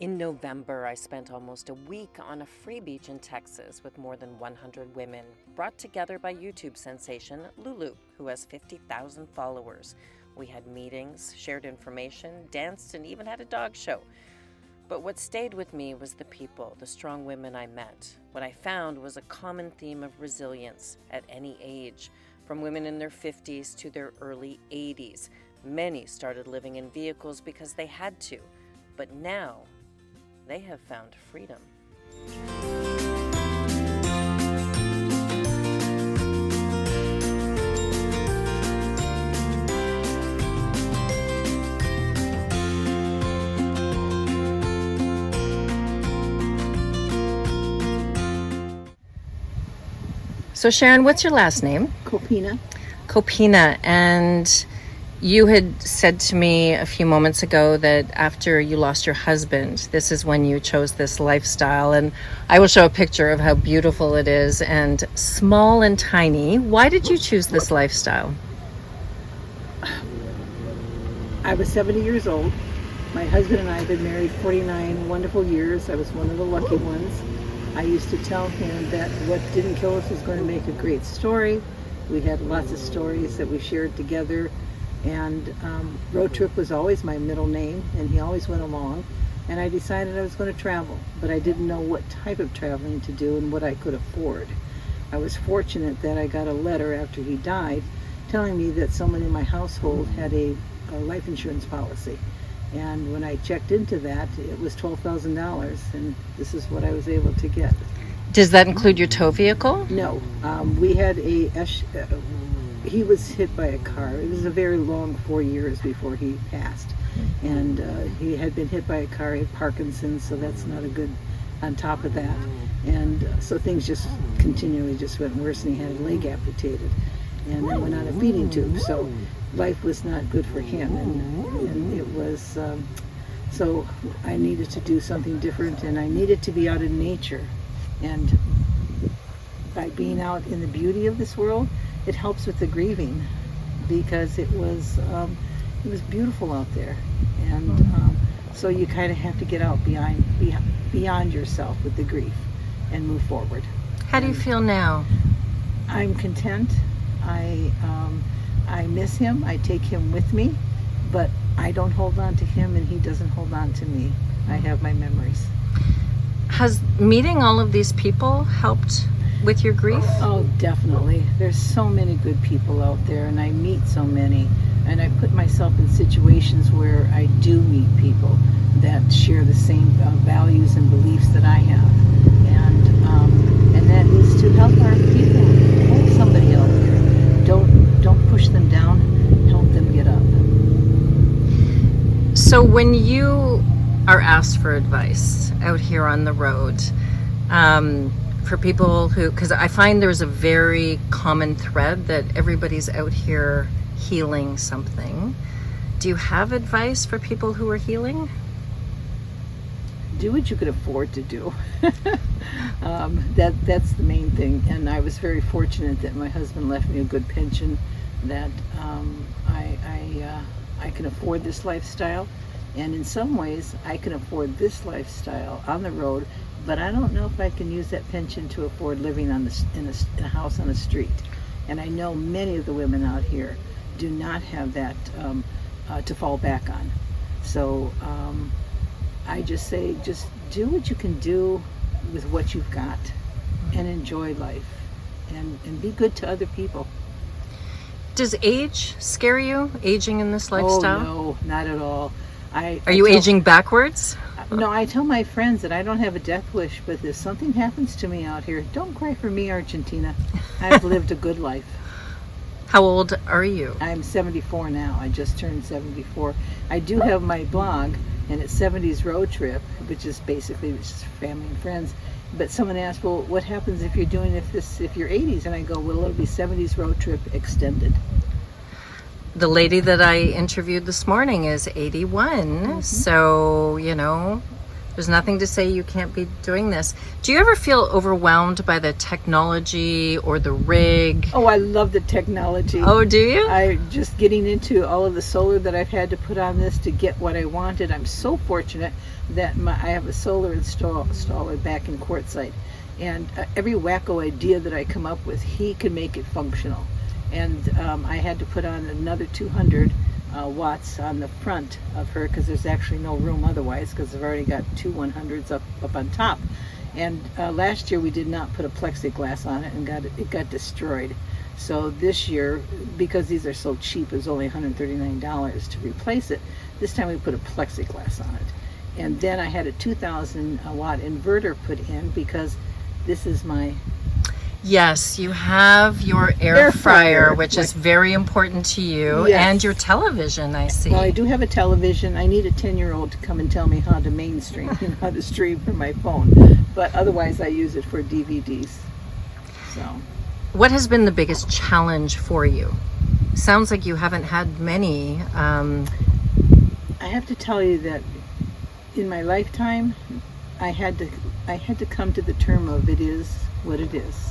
In November, I spent almost a week on a free beach in Texas with more than 100 women, brought together by YouTube sensation Lulu, who has 50,000 followers. We had meetings, shared information, danced, and even had a dog show. But what stayed with me was the people, the strong women I met. What I found was a common theme of resilience at any age, from women in their 50s to their early 80s. Many started living in vehicles because they had to, but now they have found freedom. So Sharon, what's your last name? Copina. Copina, and you had said to me a few moments ago that after you lost your husband, this is when you chose this lifestyle. And I will show a picture of how beautiful it is and small and tiny. Why did you choose this lifestyle? I was 70 years old. My husband and I had been married 49 wonderful years. I was one of the lucky ones. I used to tell him that what didn't kill us was going to make a great story. We had lots of stories that we shared together. And road trip was always my middle name, and he always went along. And I decided I was going to travel, but I didn't know what type of traveling to do and what I could afford. I was fortunate that I got a letter after he died telling me that someone in my household had a life insurance policy. And when I checked into that, it was $12,000, and this is what I was able to get. Does that include your tow vehicle? No, we had he was hit by a car. It was a very long 4 years before he passed. And he had been hit by a car, he had Parkinson's, so that's not a good on top of that. And so things just continually just went worse, and he had a leg amputated and then went on a feeding tube. So life was not good for him, and it was, so I needed to do something different, and I needed to be out in nature. And by being out in the beauty of this world, it helps with the grieving, because it was beautiful out there, and so you kind of have to get out beyond yourself with the grief and move forward. How do you feel now? I'm content. I miss him. I take him with me, but I don't hold on to him, and he doesn't hold on to me. I have my memories. Has meeting all of these people helped with your grief? Oh, definitely. There's so many good people out there, and I meet so many, and I put myself in situations where I do meet people that share the same values and beliefs that I have, and that is to help our people, help somebody out there. Don't push them down, help them get up. So when you are asked for advice out here on the road, for people who, because I find there's a very common thread that everybody's out here healing something. Do you have advice for people who are healing? Do what you could afford to do. That's the main thing. And I was very fortunate that my husband left me a good pension, that I can afford this lifestyle. And in some ways, I can afford this lifestyle on the road, but I don't know if I can use that pension to afford living in a house on a street. And I know many of the women out here do not have that to fall back on. So I just say, just do what you can do with what you've got, and enjoy life, and be good to other people. Does age scare you, aging in this lifestyle? Oh, no, not at all. Are you aging backwards? No, I tell my friends that I don't have a death wish, but if something happens to me out here, don't cry for me, Argentina. I've lived a good life. How old are you? I'm 74 now. I just turned 74. I do have my blog, and it's 70s Road Trip, which is basically just family and friends. But someone asked, well, what happens if you're doing if you're 80s? And I go, well, it'll be 70s Road Trip extended. The lady that I interviewed this morning is 81, so, There's nothing to say you can't be doing this. Do you ever feel overwhelmed by the technology or the rig? Oh, I love the technology. Oh, do you? I just getting into all of the solar that I've had to put on this to get what I wanted. I'm so fortunate that I have a solar installer back in Quartzsite, and every wacko idea that I come up with, he can make it functional. And I had to put on another 200 watts on the front of her because there's actually no room otherwise, because I've already got two 100s up on top. And last year we did not put a plexiglass on it, and it got destroyed. So this year, because these are so cheap, it was only $139 to replace it. This time we put a plexiglass on it. And then I had a 2,000 watt inverter put in because this is my... Yes, you have your air fryer, which is very important to you, Yes. and your television, I see. Well, I do have a television. I need a 10-year-old to come and tell me how to mainstream, how to stream from my phone. But otherwise, I use it for DVDs. So, What has been the biggest challenge for you? Sounds like you haven't had many. I have to tell you that in my lifetime, I had to come to the term of it is what it is.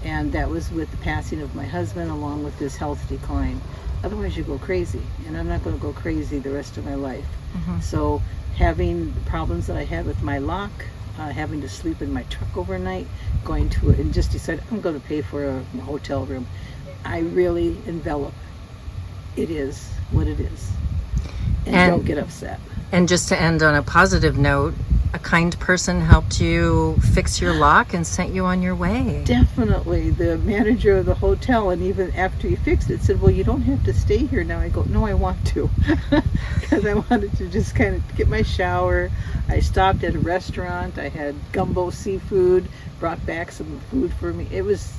And that was with the passing of my husband, along with this health decline. Otherwise you go crazy, and I'm not going to go crazy the rest of my life. So having the problems that I had with my lock, having to sleep in my truck overnight, going to it and just decide I'm going to pay for a hotel room, I really envelop it is what it is, and don't get upset. And just to end on a positive note, a kind person helped you fix your lock and sent you on your way. Definitely. The manager of the hotel, and even after he fixed it, said, well, you don't have to stay here now. I go, no, I want to. Because I wanted to just kind of get my shower. I stopped at a restaurant. I had gumbo seafood, brought back some food for me. It was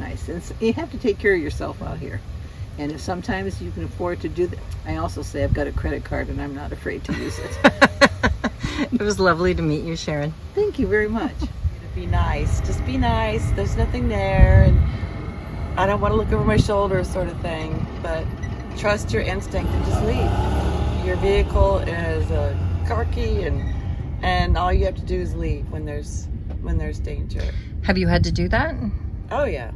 nice. And you have to take care of yourself out here. And if sometimes you can afford to do that. I also say I've got a credit card and I'm not afraid to use it. It was lovely to meet you, Sharon. Thank you very much. Be nice. Just be nice. There's nothing there, and I don't want to look over my shoulder, sort of thing. But trust your instinct and just leave. Your vehicle is a car key, and all you have to do is leave when there's danger. Have you had to do that? Oh yeah,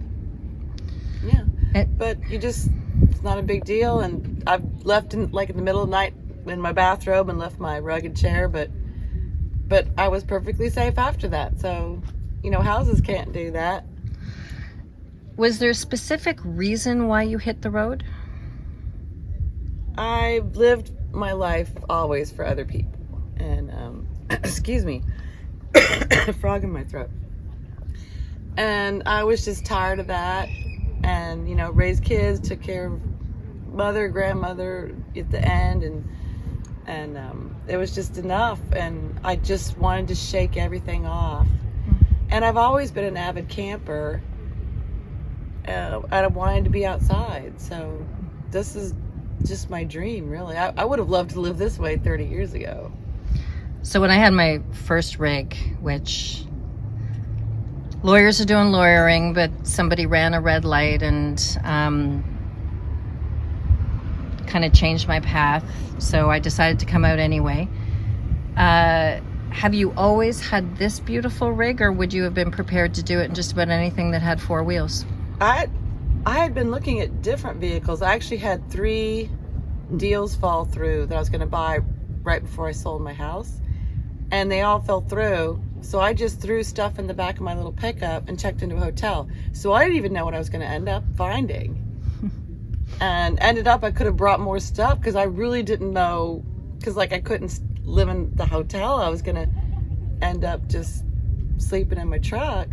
but it's not a big deal. And I've left in the middle of the night in my bathrobe and left my rugged chair, but I was perfectly safe after that. So, houses can't do that. Was there a specific reason why you hit the road? I've lived my life always for other people, and excuse me, frog in my throat. And I was just tired of that, and raised kids, took care of mother, grandmother at the end, and it was just enough, and I just wanted to shake everything off. And I've always been an avid camper, and I wanted to be outside, so this is just my dream, really. I would have loved to live this way 30 years ago. So when I had my first rig, which lawyers are doing lawyering, but somebody ran a red light and kind of changed my path, so I decided to come out anyway. Have you always had this beautiful rig, or would you have been prepared to do it in just about anything that had four wheels? I had been looking at different vehicles. I actually had 3 deals fall through that I was going to buy right before I sold my house, and they all fell through. So I just threw stuff in the back of my little pickup and checked into a hotel. So I didn't even know what I was going to end up finding. And ended up I could have brought more stuff, because I really didn't know, because I couldn't live in the hotel. I was going to end up just sleeping in my truck.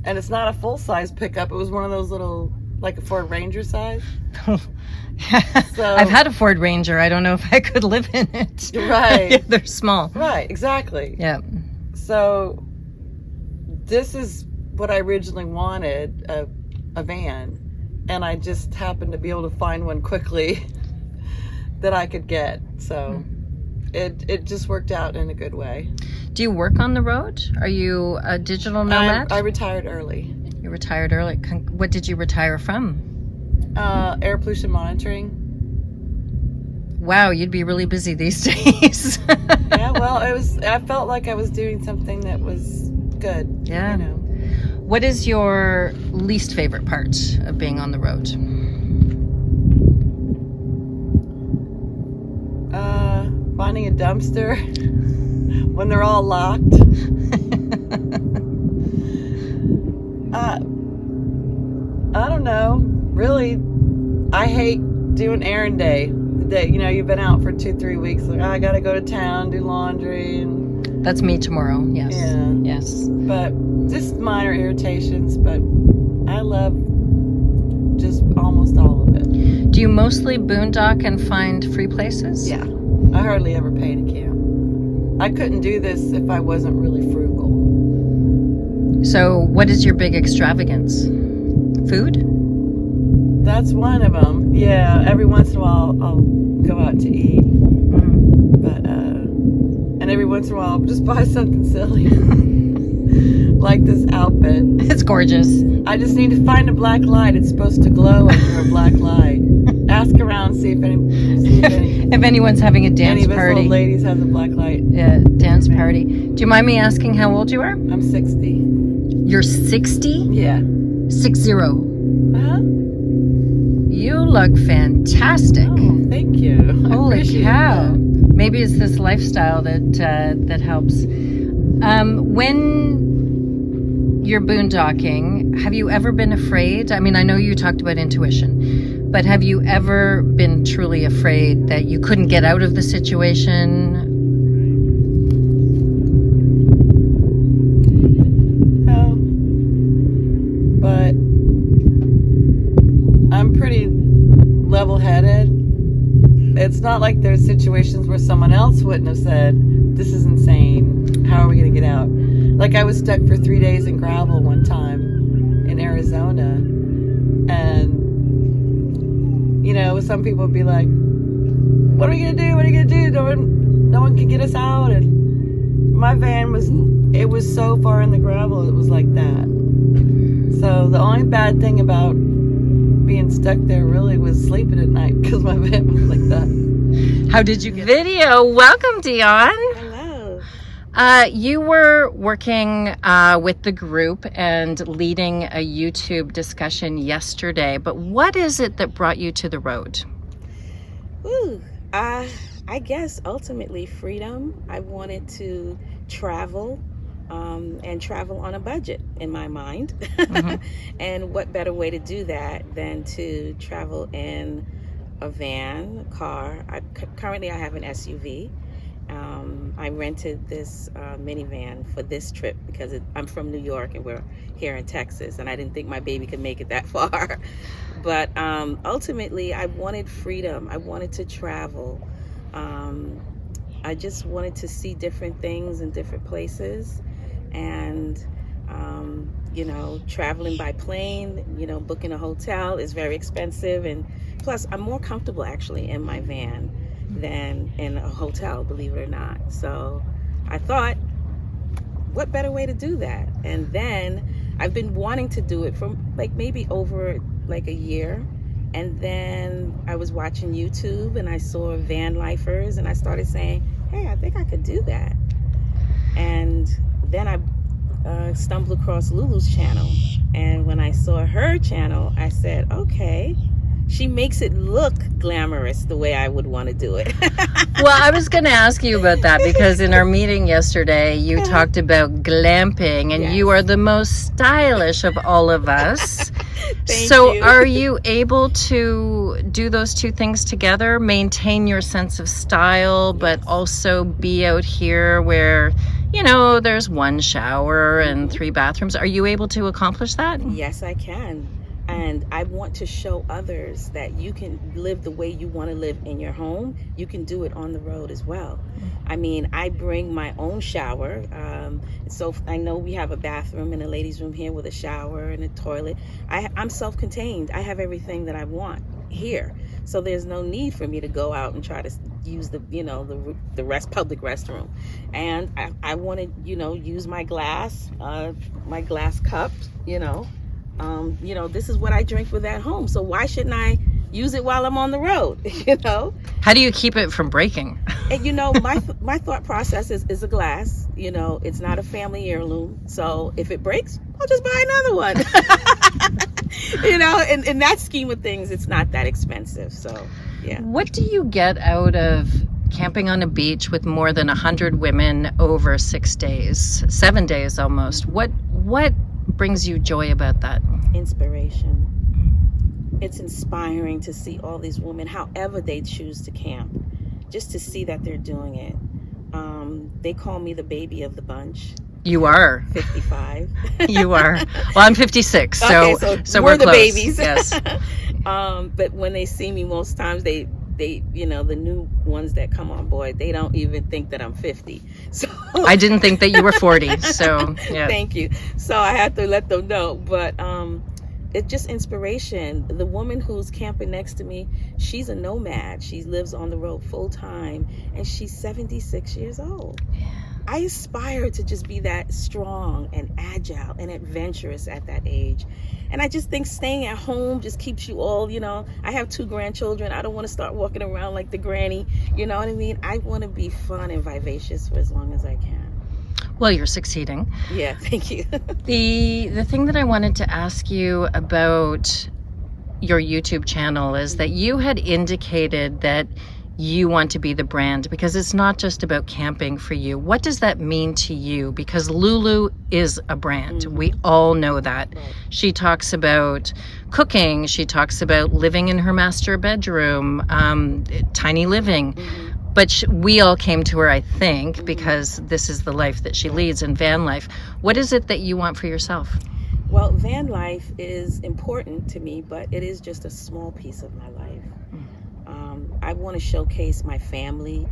And it's not a full-size pickup. It was one of those little, like a Ford Ranger size. So, I've had a Ford Ranger. I don't know if I could live in it. Right. They're small. Right, exactly. Yeah. So this is what I originally wanted, a van. And I just happened to be able to find one quickly that I could get. So it just worked out in a good way. Do you work on the road? Are you a digital nomad? I retired early. You retired early. What did you retire from? Air pollution monitoring. wow, you'd be really busy these days. Yeah, well, I felt like I was doing something that was good. Yeah. You know. What is your least favorite part of being on the road? Finding a dumpster when they're all locked. I don't know. Really, I hate doing errand day. That you've been out for 2-3 weeks. Like, I gotta go to town, do laundry, and That's me tomorrow. Yes. Yeah. Yes. but just minor irritations. But I love just almost all of it. Do you mostly boondock and find free places? Yeah, I hardly ever pay to camp. I couldn't do this if I wasn't really frugal. So, what is your big extravagance? Food? That's one of them. Yeah, every once in a while I'll go out to eat. But and every once in a while I'll just buy something silly. Like this outfit. It's gorgeous. I just need to find a black light. It's supposed to glow under a black light. Ask around, see if any If anyone's having a dance any of us party. old ladies has a black light. Yeah, dance party. Do you mind me asking how old you are? I'm 60. You're 60? Yeah. 60. Uh-huh. You look fantastic. Oh, thank you. I Holy appreciate cow. that. Maybe it's this lifestyle that helps. When you're boondocking, have you ever been afraid? I mean, I know you talked about intuition, but have you ever been truly afraid that you couldn't get out of the situation? No. But I'm pretty level-headed. It's not like there's situations where someone else wouldn't have said, this is insane. How are we going to get out? Like, I was stuck for 3 days in gravel one time in Arizona. And, some people would be like, what are we going to do? What are you going to do? No one can get us out. And my van it was so far in the gravel, it was like that. So the only bad thing about being stuck there really was sleeping at night because my van was like that. How did you get video? Welcome, Dion. Hello. You were working with the group and leading a YouTube discussion yesterday, but what is it that brought you to the road? I guess ultimately freedom. I wanted to travel and travel on a budget in my mind. Mm-hmm. And what better way to do that than to travel in a van, a car. Currently I have an SUV. I rented this minivan for this trip because I'm from New York and we're here in Texas, and I didn't think my baby could make it that far. But ultimately, I wanted freedom. I wanted to travel. I just wanted to see different things in different places, and traveling by plane, booking a hotel is very expensive, and plus I'm more comfortable actually in my van than in a hotel, believe it or not. So I thought, what better way to do that? And then I've been wanting to do it for maybe over a year. And then I was watching YouTube and I saw van lifers and I started saying, hey, I think I could do that. And then I stumbled across Lulu's channel. And when I saw her channel, I said, okay, she makes it look glamorous the way I would want to do it. Well, I was going to ask you about that because in our meeting yesterday, you talked about glamping, and Yes. you are the most stylish of all of us. Thank So you. are you able to do those two things together, maintain your sense of style, but also be out here where, there's one shower and 3 bathrooms? Are you able to accomplish that? Yes, I can. And I want to show others that you can live the way you want to live in your home. You can do it on the road as well. I mean, I bring my own shower. So I know we have a bathroom and a ladies' room here with a shower and a toilet. I'm self-contained. I have everything that I want here. So there's no need for me to go out and try to use the public restroom. And I want to, use my glass cup, this is what I drink with at home. So why shouldn't I use it while I'm on the road, you know. How do you keep it from breaking? And you know, my thought process is a glass. You know, it's not a family heirloom. So if it breaks, I'll just buy another one. You know, in that scheme of things, it's not that expensive. So, yeah. What do you get out of camping on a beach with more than 100 women over 6 days, 7 days almost? What brings you joy about that? Inspiration. It's inspiring to see all these women, however they choose to camp, just to see that they're doing it. They call me the baby of the bunch. You are 55. You are. Well, I'm 56, so we're the close. Babies. Yes. But when they see me, most times they you know, the new ones that come on board, they don't even think that I'm 50. So I didn't think that you were 40. So yeah. Thank you. So I have to let them know. But it's just inspiration. The woman who's camping next to me, she's a nomad. She lives on the road full time, and she's 76 years old. Yeah. I aspire to just be that strong and agile and adventurous at that age. And I just think staying at home just keeps you all, you know, I have 2 grandchildren. I don't want to start walking around like the granny. You know what I mean? I want to be fun and vivacious for as long as I can. Well, you're succeeding. Yeah, thank you. The thing that I wanted to ask you about your YouTube channel is that you had indicated that you want to be the brand, because it's not just about camping for you. What does that mean to you? Because Lulu is a brand. Mm-hmm. We all know that. Right. She talks about cooking. She talks about living in her master bedroom, tiny living. Mm-hmm. But we all came to her, I think, Mm-hmm. because this is the life that she leads in van life. What is it that you want for yourself? Well, van life is important to me, but it is just a small piece of my life. I want to showcase my family.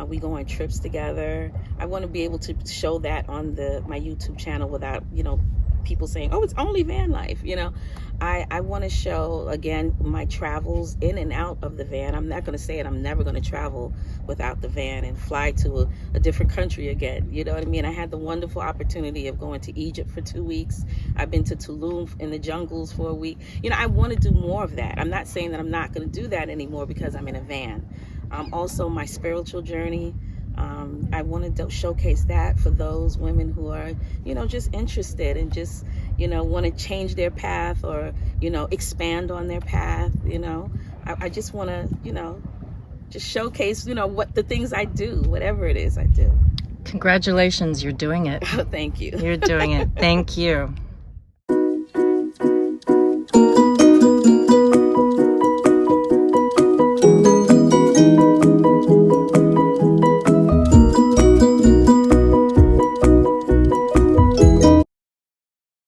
We go on trips together. I want to be able to show that on my YouTube channel without, you know, people saying, oh, it's only van life. You know, I want to show, again, my travels in and out of the van. I'm not going to say it. I'm never going to travel without the van and fly to a different country again. You know what I mean? I had the wonderful opportunity of going to Egypt for 2 weeks. I've been to Tulum in the jungles for a week. You know, I want to do more of that. I'm not saying that I'm not going to do that anymore because I'm in a van. Also, my spiritual journey. I want to showcase that for those women who are, you know, just interested and just, you know, want to change their path or, you know, expand on their path. You know, I just want to, you know, just showcase, you know, what the things I do, whatever it is I do. Congratulations, you're doing it. Thank you. You're doing it. Thank you.